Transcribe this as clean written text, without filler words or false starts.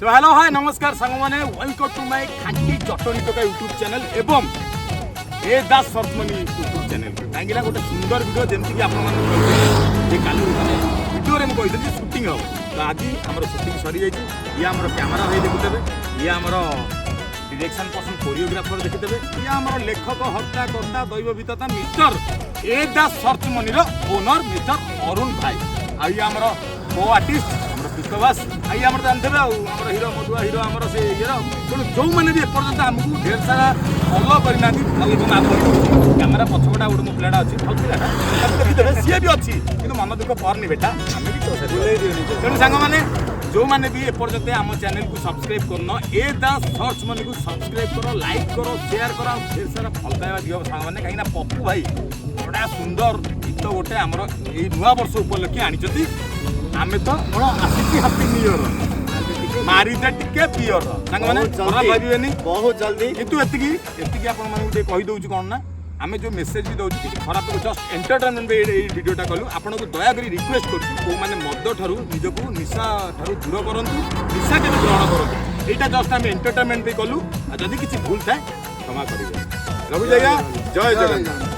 तो hello hi नमस्कार सांग मैंने वेलकम टू माय खांटी चटनी टोका यूट्यूब चैनल एवं ए दास सर्चमनी यूट्यूब चैनल कहीं गोटे सुंदर वीडियो जमती कि आपने काली वीडियो में कही शूटिंग हम तो आज आम शूटिंग सरी जाइए ये आम कैमेरा भाई देखुथे ये आम डिरेक्शन पर्सन कोरियोग्राफर देखिथे ये आम लेखक हत्या कर्ता दैवविता मिस्टर ए दास सर्चमनी ओनर मिस्टर अरुण भाई आई आम को आर्टिस्ट विश्वास आई आम जानते हिरो मधुआ हिरो आम से ये तेणु जो मैंने भी एपर्तंत आमको ढेर सारा फलो करना कैमेरा पछपटा गोटे मो पिलाटा अच्छी भल पिलाटा देखिए सी भी अच्छी कि मन दुख करनी बेटा आम भी तेणु सांग मैंने जो मैंने भी एपर्तंत आम चैनल को सब्सक्राइब करन ए दास सर्चमनी को सब्सक्राइब करो लाइक करो शेयर करो ढेर सारा भल पाइबा दियो सांग मैंने कहीं पप्पू भाई बड़ा सुंदर गीत गोटे आमर ये नुआ वर्ष उपलक्षे आनी आमे तो मोर आसिकी हैप्पी न्यू ईयर मारिदे टिके पियर सांग माने खराब भाबिबेनी बहुत जल्दी किंतु एतिकी आपण माने गुटे कहि दउछु कोन ना आमे जो मेसेज भी दउछु कि खराब जस्ट एंटरटेनमेंट पे ए वीडियोटा कलु आपण को दया करी रिक्वेस्ट करछु को माने मद ठारू निजको निशा ठारू दूर करंतु निशा के ग्रहण करंतु एटा जस्ट आमे एंटरटेनमेंट पे कलु आ जदी किछि भूल थाए क्षमा करिवे रवि जया जय जगन्नाथ।